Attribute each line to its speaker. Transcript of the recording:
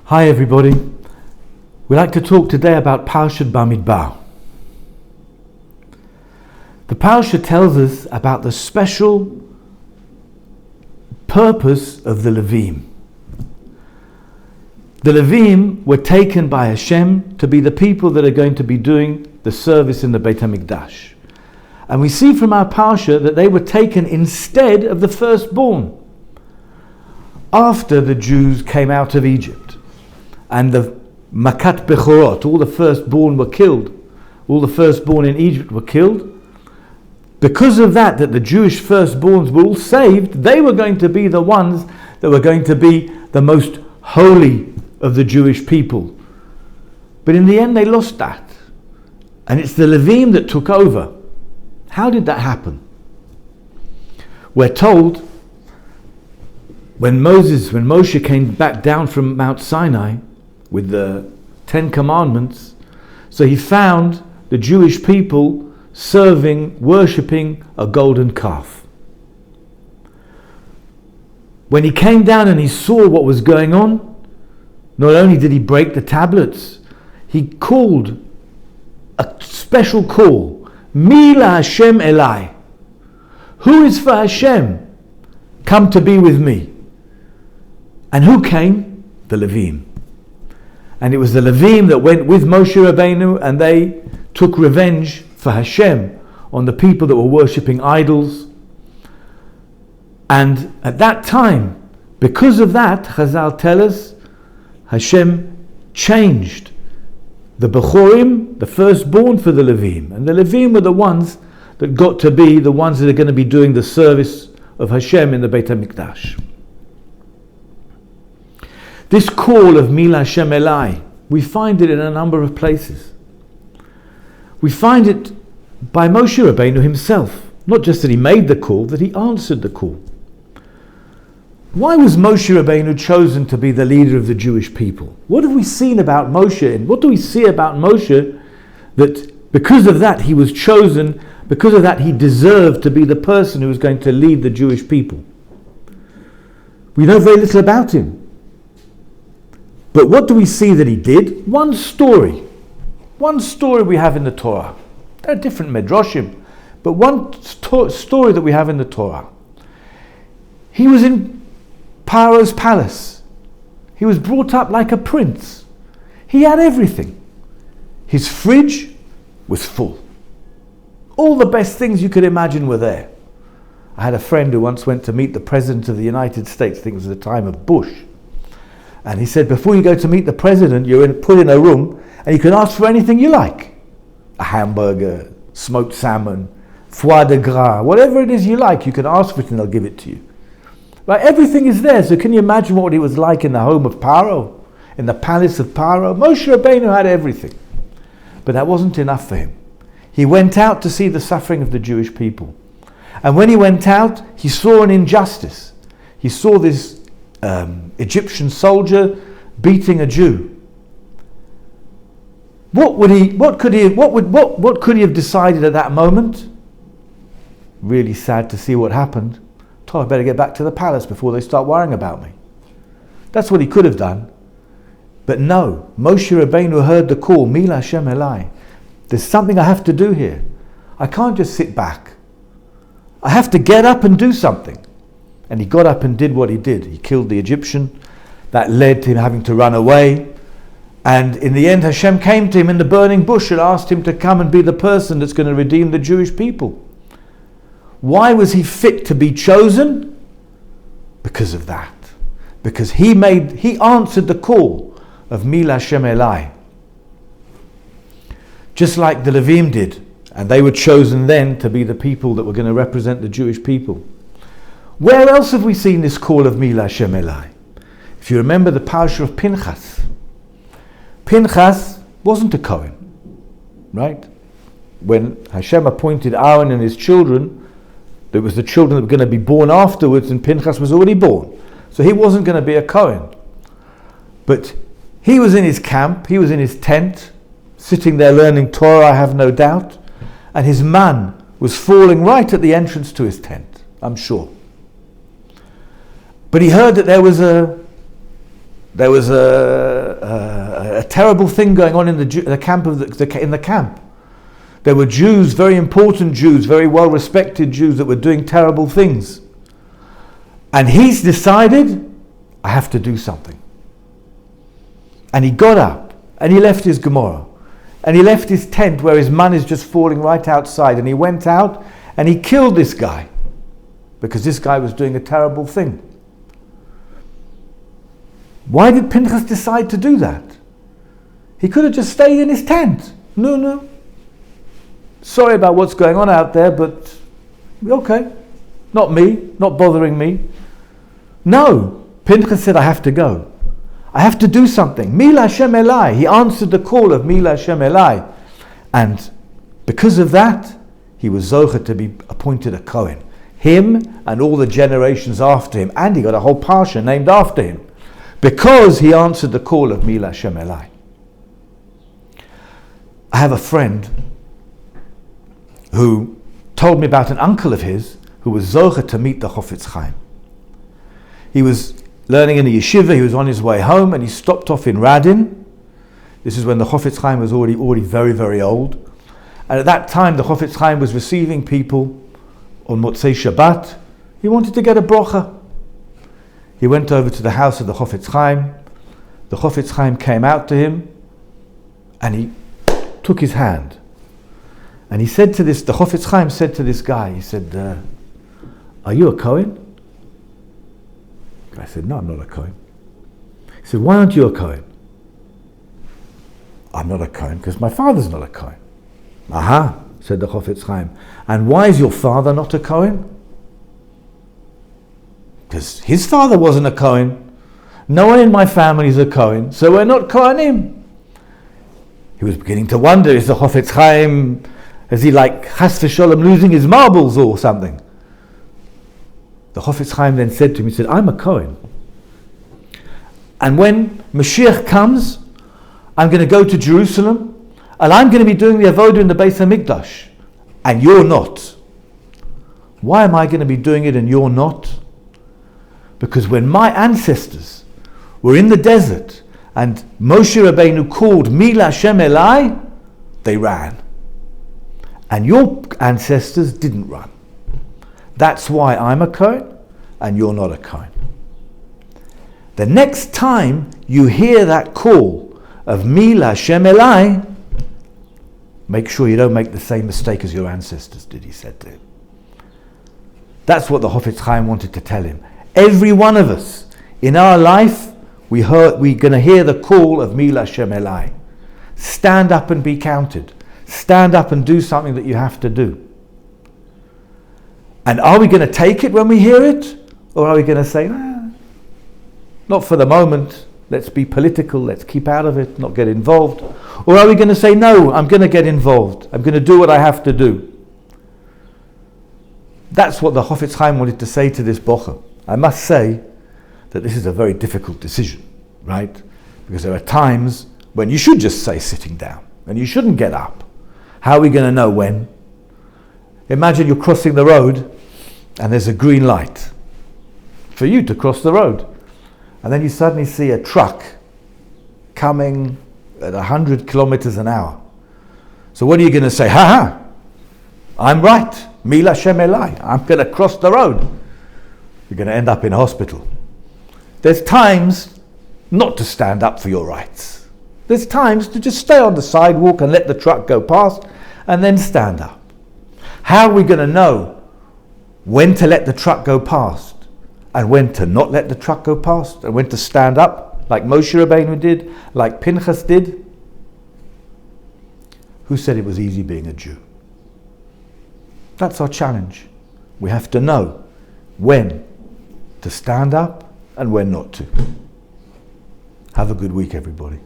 Speaker 1: Hi everybody. We'd like to talk today about Parsha Bamidbar. The Parsha tells us about the special purpose of the Levim. The Levim were taken by Hashem to be the people that are going to be doing the service in the Beit HaMikdash. And we see from our Parsha that they were taken instead of the firstborn. After the Jews came out of Egypt and the Makat Bechorot, all the firstborn were killed, all the firstborn in Egypt were killed, because of that the Jewish firstborns were all saved, they were going to be the ones that were going to be the most holy of the Jewish people. But in the end they lost that. And it's the Levim that took over. How did that happen? We're told when Moshe came back down from Mount Sinai with the 10 Commandments, so he found the Jewish people worshipping a golden calf. When he came down and he saw what was going on, not only did he break the tablets, he called a special call, Mila Hashem Elai. Who is for Hashem? Come to be with me. And who came? The Levim. And it was the Levim that went with Moshe Rabbeinu, and they took revenge for Hashem on the people that were worshipping idols. And at that time, because of that, Chazal tell us, Hashem changed the Bechorim, the firstborn, for the Levim. And the Levim were the ones that got to be the ones that are going to be doing the service of Hashem in the Beit HaMikdash. This call of Mila Hashem Elai, we find it in a number of places. We find it by Moshe Rabbeinu himself. Not just that he made the call, that he answered the call. Why was Moshe Rabbeinu chosen to be the leader of the Jewish people? What have we seen about Moshe, and what do we see about Moshe that because of that he was chosen, because of that he deserved to be the person who was going to lead the Jewish people? We know very little about him. But what do we see that he did? One story we have in the Torah. There are different medrashim, but one story that we have in the Torah. He was in Pharaoh's palace. He was brought up like a prince. He had everything. His fridge was full. All the best things you could imagine were there. I had a friend who once went to meet the President of the United States, I think it was at the time of Bush. And he said, before you go to meet the President, you're put in a room and you can ask for anything you like. A hamburger, smoked salmon, foie de gras, whatever it is you like, you can ask for it and they'll give it to you. Right? Everything is there. So can you imagine what it was like in the home of Pharaoh, in the palace of Pharaoh? Moshe Rabbeinu had everything. But that wasn't enough for him. He went out to see the suffering of the Jewish people. And when he went out, he saw an injustice. He saw this Egyptian soldier beating a Jew. What could he have decided at that moment? Really sad to see what happened. I better get back to the palace before they start worrying about me. That's what he could have done. But no, Moshe Rabbeinu heard the call, Mila Hashem Elai. There's something I have to do here. I can't just sit back. I have to get up and do something. And he got up and did what he did. He killed the Egyptian. That led to him having to run away. And in the end, Hashem came to him in the burning bush and asked him to come and be the person that's going to redeem the Jewish people. Why was he fit to be chosen? Because of that. Because he answered the call of Mila Hashem Elai. Just like the Levim did. And they were chosen then to be the people that were going to represent the Jewish people. Where else have we seen this call of Mila Hashem Elai? If you remember the Parsha of Pinchas. Pinchas wasn't a Cohen, right? When Hashem appointed Aaron and his children, there was the children that were going to be born afterwards, and Pinchas was already born. So he wasn't going to be a Cohen. But he was in his camp, he was in his tent, sitting there learning Torah, I have no doubt, and his man was falling right at the entrance to his tent, I'm sure. But he heard that there was a There was a terrible thing going on in the camp in the camp. There were Jews, very important Jews, very well-respected Jews that were doing terrible things. And he's decided, I have to do something. And he got up and he left his Gemara. And he left his tent where his man is just falling right outside. And he went out and he killed this guy because this guy was doing a terrible thing. Why did Pinchas decide to do that? He could have just stayed in his tent. No. Sorry about what's going on out there, but okay. Not me, not bothering me. No, Pinchas said, I have to go. I have to do something. Mila Hashem Elai. He answered the call of Mila Hashem Elai. And because of that, he was zocher to be appointed a Cohen. Him and all the generations after him. And he got a whole Parsha named after him. Because he answered the call of Mila Hashem Elai. I have a friend who told me about an uncle of his who was zocher to meet the Chofetz Chaim. He was learning in the yeshiva, he was on his way home and he stopped off in Radin. This is when the Chofetz Chaim was already very, very old. And at that time the Chofetz Chaim was receiving people on Motzei Shabbat. He wanted to get a brocha. He went over to the house of the Chofetz Chaim. The Chofetz Chaim came out to him and he took his hand. And he said to the Chofetz Chaim said to this guy, he said, are you a Cohen? I said, no, I'm not a Cohen. He said, why aren't you a Cohen? I'm not a Cohen because my father's not a Cohen. Aha, said the Chofetz Chaim. And why is your father not a Cohen? Because his father wasn't a Cohen. No one in my family is a Cohen, so we're not Kohanim. He was beginning to wonder, is the Chofetz Chaim, is he like Chas v'Sholom losing his marbles or something? The Chofetz Chaim then said to him, he said, I'm a Cohen. And when Mashiach comes, I'm going to go to Jerusalem and I'm going to be doing the Avodah in the Beis HaMikdash. And you're not. Why am I going to be doing it and you're not? Because when my ancestors were in the desert and Moshe Rabbeinu called Mila Hashem Elai, they ran. And your ancestors didn't run. That's why I'm a Cohen and you're not a Cohen. The next time you hear that call of Mila Hashem Elai, make sure you don't make the same mistake as your ancestors did, he said to him. That's what the Chofetz Chaim wanted to tell him. Every one of us, in our life, we're going to hear the call of Mila Hashem Elai. Stand up and be counted. Stand up and do something that you have to do. And are we going to take it when we hear it? Or are we going to say, not for the moment, let's be political, let's keep out of it, not get involved? Or are we going to say, no, I'm going to get involved, I'm going to do what I have to do? That's what the Chofetz Chaim wanted to say to this bocher. I must say that this is a very difficult decision, right? Because there are times when you should just say sitting down, and you shouldn't get up. How are we going to know when? Imagine you're crossing the road, and there's a green light for you to cross the road. And then you suddenly see a truck coming at 100 kilometers an hour. So what are you going to say? Ha, I'm right. Mila Hashem Elai. I'm going to cross the road. You're going to end up in hospital. There's times not to stand up for your rights. There's times to just stay on the sidewalk and let the truck go past and then stand up. How are we going to know when to let the truck go past and when to not let the truck go past and when to stand up like Moshe Rabbeinu did, like Pinchas did? Who said it was easy being a Jew? That's our challenge. We have to know when to stand up and when not to. Have a good week, everybody.